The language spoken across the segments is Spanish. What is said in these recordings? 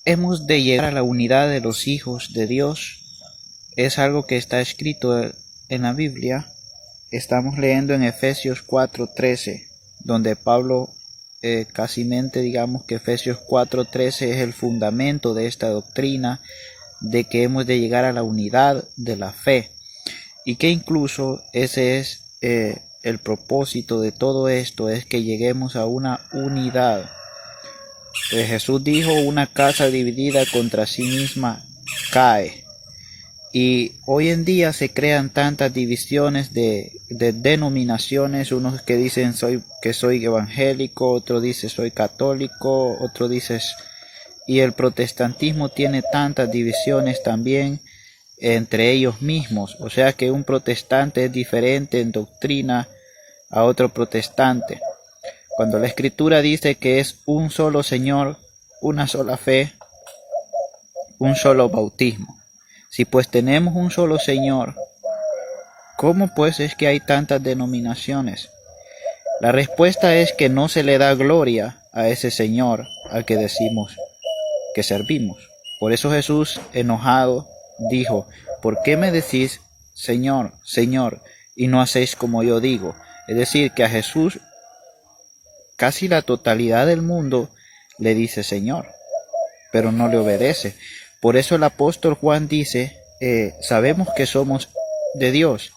hemos de llegar a la unidad de los hijos de Dios. Es algo que está escrito en la Biblia. Estamos leyendo en Efesios 4:13, donde Pablo digamos que Efesios 4:13 es el fundamento de esta doctrina de que hemos de llegar a la unidad de la fe, y que incluso ese es el propósito de todo esto, es que lleguemos a una unidad. Jesús dijo: una casa dividida contra sí misma cae. Y hoy en día se crean tantas divisiones de denominaciones, unos que dicen que soy evangélico, otro dice soy católico, otro dice... Y el protestantismo tiene tantas divisiones también entre ellos mismos. O sea que un protestante es diferente en doctrina a otro protestante. Cuando la Escritura dice que es un solo Señor, una sola fe, un solo bautismo. Si pues tenemos un solo Señor, ¿cómo pues es que hay tantas denominaciones? La respuesta es que no se le da gloria a ese Señor al que decimos que servimos. Por eso Jesús, enojado, dijo: ¿por qué me decís Señor, Señor, y no hacéis como yo digo? Es decir, que a Jesús casi la totalidad del mundo le dice Señor, pero no le obedece. Por eso el apóstol Juan dice: sabemos que somos de Dios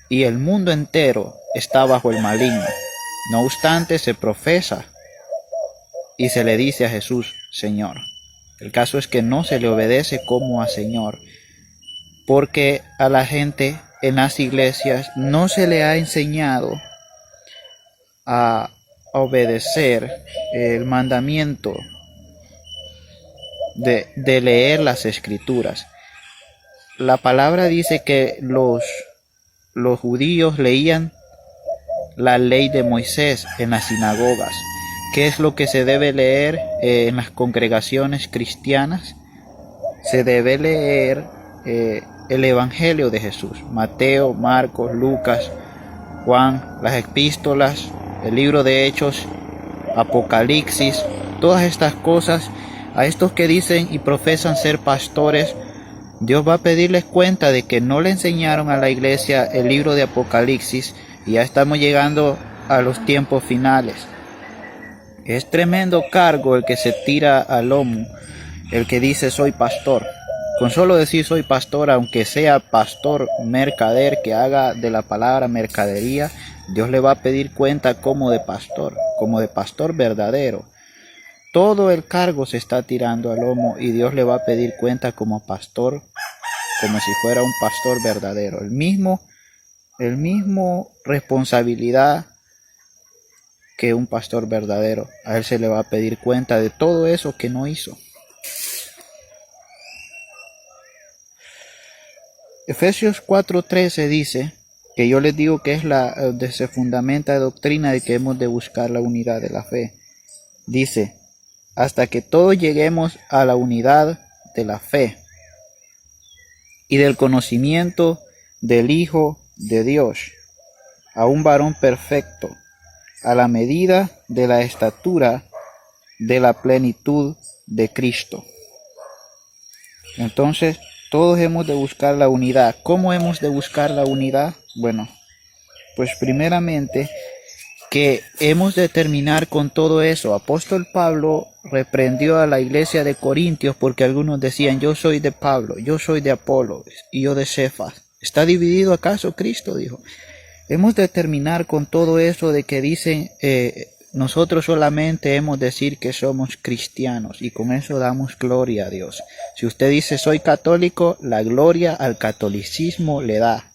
y el mundo entero está bajo el maligno. No obstante, se profesa y se le dice a Jesús Señor. El caso es que no se le obedece como a Señor, porque a la gente en las iglesias no se le ha enseñado a obedecer el mandamiento de leer las Escrituras. La palabra dice que los judíos leían la ley de Moisés en las sinagogas. ¿Qué es lo que se debe leer en las congregaciones cristianas? Se debe leer el Evangelio de Jesús: Mateo, Marcos, Lucas, Juan, las epístolas, el libro de Hechos, Apocalipsis, todas estas cosas. A estos que dicen y profesan ser pastores, Dios va a pedirles cuenta de que no le enseñaron a la iglesia el libro de Apocalipsis, y ya estamos llegando a los tiempos finales. Es tremendo cargo el que se tira al lomo el que dice soy pastor. Con solo decir soy pastor, aunque sea pastor mercader que haga de la palabra mercadería, Dios le va a pedir cuenta como de pastor verdadero. Todo el cargo se está tirando al lomo y Dios le va a pedir cuenta como pastor, como si fuera un pastor verdadero. El mismo responsabilidad que un pastor verdadero. A él se le va a pedir cuenta de todo eso que no hizo. Efesios 4:13 dice que yo les digo que es donde se fundamenta la doctrina de que hemos de buscar la unidad de la fe. Dice: hasta que todos lleguemos a la unidad de la fe y del conocimiento del Hijo de Dios, a un varón perfecto, a la medida de la estatura de la plenitud de Cristo. Entonces, todos hemos de buscar la unidad. ¿Cómo hemos de buscar la unidad? Bueno, pues primeramente que hemos de terminar con todo eso. Apóstol Pablo reprendió a la iglesia de Corintios porque algunos decían: yo soy de Pablo, yo soy de Apolo y yo de Cefas. ¿Está dividido acaso Cristo? Dijo. Hemos de terminar con todo eso de que dicen nosotros solamente hemos de decir que somos cristianos, y con eso damos gloria a Dios. Si usted dice soy católico, la gloria al catolicismo le da.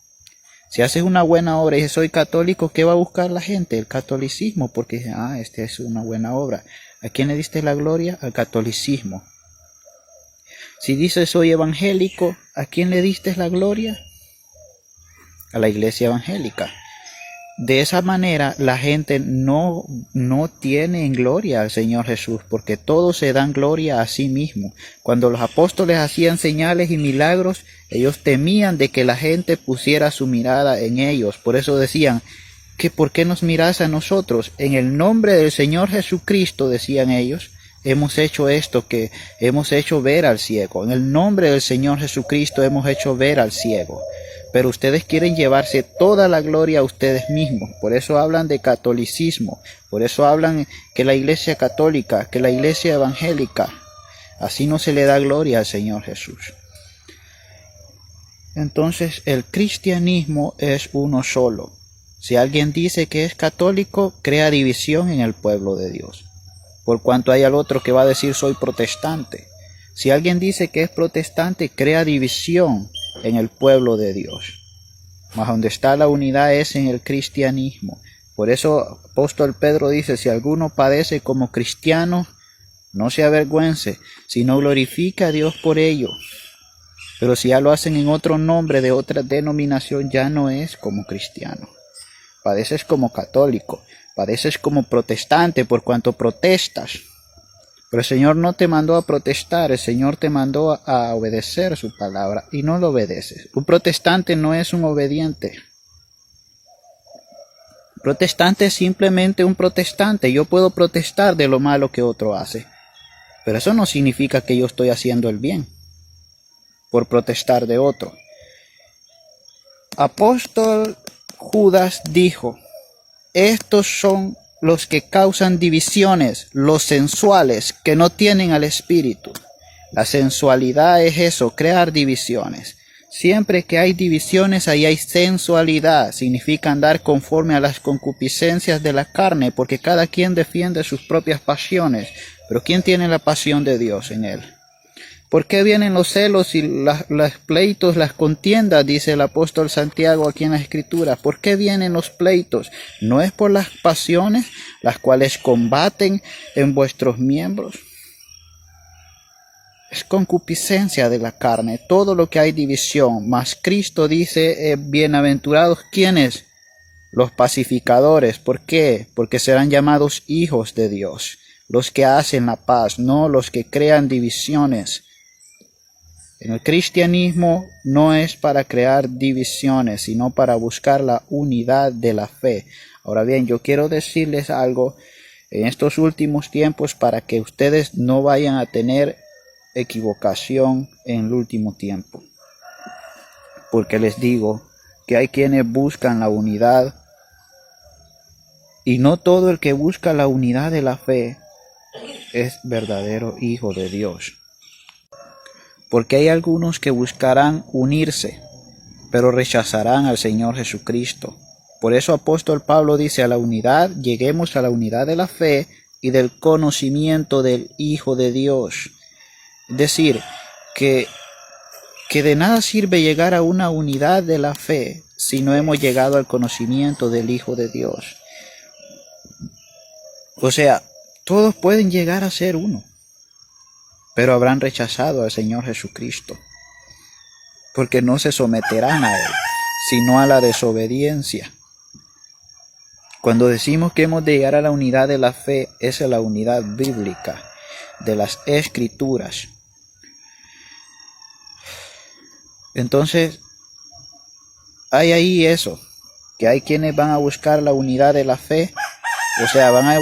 Si haces una buena obra y dices soy católico, ¿qué va a buscar la gente? El catolicismo, porque dice: esta es una buena obra. ¿A quién le diste la gloria? Al catolicismo. Si dices soy evangélico, ¿a quién le diste la gloria? A la iglesia evangélica. De esa manera la gente no tiene en gloria al Señor Jesús, porque todos se dan gloria a sí mismo. Cuando los apóstoles hacían señales y milagros, ellos temían de que la gente pusiera su mirada en ellos. Por eso decían que ¿por qué nos mirás a nosotros? En el nombre del Señor Jesucristo, decían ellos, hemos hecho esto, que hemos hecho ver al ciego. En el nombre del Señor Jesucristo hemos hecho ver al ciego. Pero ustedes quieren llevarse toda la gloria a ustedes mismos. Por eso hablan de catolicismo. Por eso hablan que la iglesia católica, que la iglesia evangélica. Así no se le da gloria al Señor Jesús. Entonces el cristianismo es uno solo. Si alguien dice que es católico, crea división en el pueblo de Dios. Por cuanto hay al otro que va a decir soy protestante. Si alguien dice que es protestante, crea división en el pueblo de Dios. Mas donde está la unidad es en el cristianismo. Por eso apóstol Pedro dice, si alguno padece como cristiano, no se avergüence, sino glorifica a Dios por ello. Pero si ya lo hacen en otro nombre de otra denominación, ya no es como cristiano. Padeces como católico, padeces como protestante por cuanto protestas. Pero el Señor no te mandó a protestar, el Señor te mandó a obedecer su palabra y no lo obedeces. Un protestante no es un obediente. Protestante es simplemente un protestante. Yo puedo protestar de lo malo que otro hace, pero eso no significa que yo estoy haciendo el bien por protestar de otro. Apóstol Judas dijo, estos son los que causan divisiones, los sensuales, que no tienen al Espíritu. La sensualidad es eso, crear divisiones. Siempre que hay divisiones, ahí hay sensualidad. Significa andar conforme a las concupiscencias de la carne, porque cada quien defiende sus propias pasiones. Pero ¿quién tiene la pasión de Dios en él? ¿Por qué vienen los celos y los pleitos, las contiendas? Dice el apóstol Santiago aquí en la Escritura. ¿Por qué vienen los pleitos? ¿No es por las pasiones, las cuales combaten en vuestros miembros? Es concupiscencia de la carne, todo lo que hay división. Mas Cristo dice, bienaventurados, ¿quiénes? Los pacificadores. ¿Por qué? Porque serán llamados hijos de Dios. Los que hacen la paz, no los que crean divisiones. En el cristianismo no es para crear divisiones, sino para buscar la unidad de la fe. Ahora bien, yo quiero decirles algo en estos últimos tiempos para que ustedes no vayan a tener equivocación en el último tiempo. Porque les digo que hay quienes buscan la unidad y no todo el que busca la unidad de la fe es verdadero hijo de Dios. Porque hay algunos que buscarán unirse, pero rechazarán al Señor Jesucristo. Por eso apóstol Pablo dice, a la unidad, lleguemos a la unidad de la fe y del conocimiento del Hijo de Dios. Es decir, que de nada sirve llegar a una unidad de la fe si no hemos llegado al conocimiento del Hijo de Dios. O sea, todos pueden llegar a ser uno, pero habrán rechazado al Señor Jesucristo, porque no se someterán a Él, sino a la desobediencia. Cuando decimos que hemos de llegar a la unidad de la fe, es la unidad bíblica de las Escrituras. Entonces, hay ahí eso, que hay quienes van a buscar la unidad de la fe, o sea, van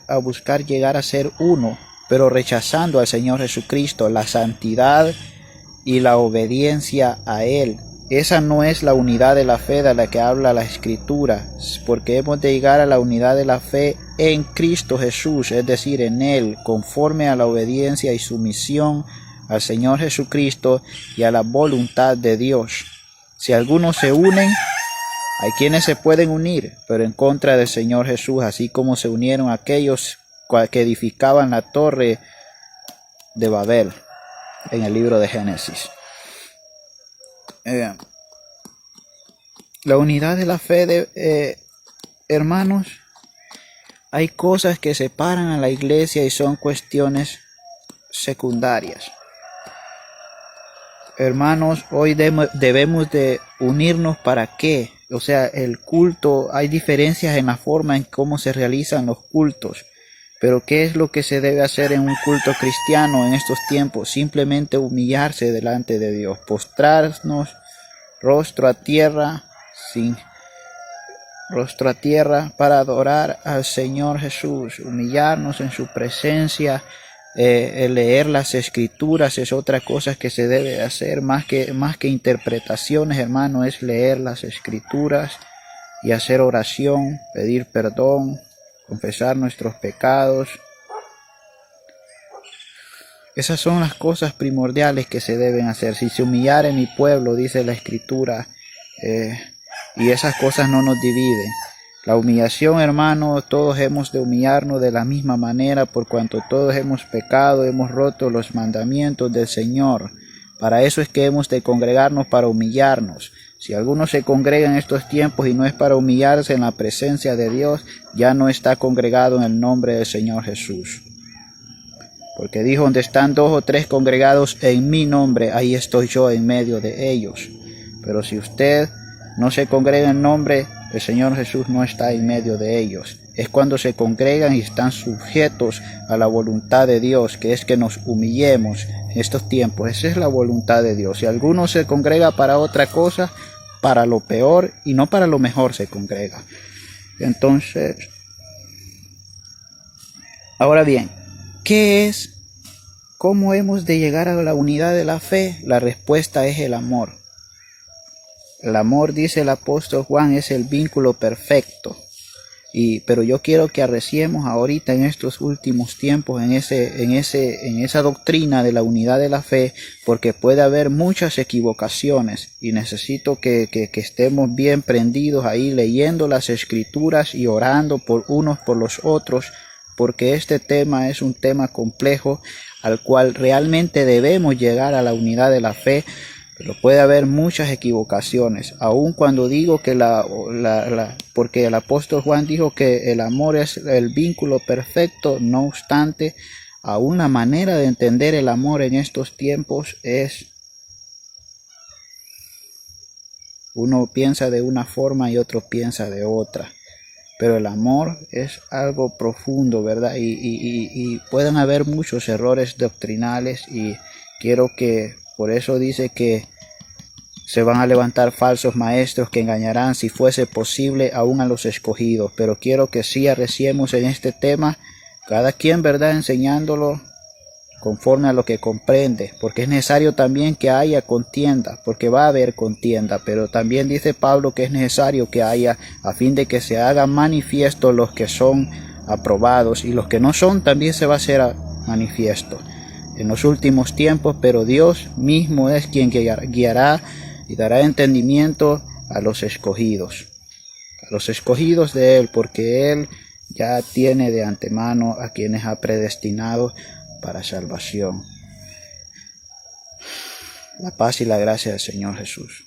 a buscar llegar a ser uno, pero rechazando al Señor Jesucristo, la santidad y la obediencia a Él. Esa no es la unidad de la fe de la que habla la Escritura, porque hemos de llegar a la unidad de la fe en Cristo Jesús, es decir, en Él, conforme a la obediencia y sumisión al Señor Jesucristo y a la voluntad de Dios. Si algunos se unen, hay quienes se pueden unir, pero en contra del Señor Jesús, así como se unieron aquellos que edificaban la torre de Babel en el libro de Génesis. La unidad de la fe, hermanos, hay cosas que separan a la iglesia y son cuestiones secundarias. Hermanos, hoy debemos de unirnos. ¿Para qué? O sea, el culto, hay diferencias en la forma en cómo se realizan los cultos. Pero ¿qué es lo que se debe hacer en un culto cristiano en estos tiempos? Simplemente humillarse delante de Dios, postrarnos rostro a tierra, sin rostro a tierra para adorar al Señor Jesús, humillarnos en su presencia. El leer las escrituras es otra cosa que se debe hacer, más que interpretaciones, hermano, es leer las escrituras y hacer oración, pedir perdón, confesar nuestros pecados. Esas son las cosas primordiales que se deben hacer. Si se humillare mi pueblo, dice la escritura, y esas cosas no nos dividen. La humillación, hermano, todos hemos de humillarnos de la misma manera, por cuanto todos hemos pecado, hemos roto los mandamientos del Señor. Para eso es que hemos de congregarnos, para humillarnos. Si alguno se congrega en estos tiempos y no es para humillarse en la presencia de Dios, ya no está congregado en el nombre del Señor Jesús. Porque dijo, donde están 2 o 3 congregados en mi nombre, ahí estoy yo en medio de ellos. Pero si usted no se congrega en nombre, el Señor Jesús no está en medio de ellos. Es cuando se congregan y están sujetos a la voluntad de Dios, que es que nos humillemos en estos tiempos. Esa es la voluntad de Dios. Si alguno se congrega para otra cosa, para lo peor y no para lo mejor se congrega. Entonces, ahora bien, ¿qué es? ¿Cómo hemos de llegar a la unidad de la fe? La respuesta es el amor. El amor, dice el apóstol Juan, es el vínculo perfecto. Pero yo quiero que arreciemos ahorita en estos últimos tiempos en esa doctrina de la unidad de la fe, porque puede haber muchas equivocaciones y necesito que estemos bien prendidos ahí leyendo las escrituras y orando por unos por los otros, porque este tema es un tema complejo al cual realmente debemos llegar a la unidad de la fe. Pero puede haber muchas equivocaciones, aun cuando digo que porque el apóstol Juan dijo que el amor es el vínculo perfecto. No obstante, aún la manera de entender el amor en estos tiempos es, uno piensa de una forma y otro piensa de otra. Pero el amor es algo profundo, ¿verdad? Y pueden haber muchos errores doctrinales y quiero que, por eso dice que se van a levantar falsos maestros que engañarán, si fuese posible, aún a los escogidos. Pero quiero que sí arreciemos en este tema, cada quien, ¿verdad?, enseñándolo conforme a lo que comprende, porque es necesario también que haya contienda, porque va a haber contienda, pero también dice Pablo que es necesario que haya, a fin de que se hagan manifiestos los que son aprobados, y los que no son también se va a hacer manifiesto en los últimos tiempos. Pero Dios mismo es quien guiará y dará entendimiento a los escogidos de Él, porque Él ya tiene de antemano a quienes ha predestinado para salvación. La paz y la gracia del Señor Jesús.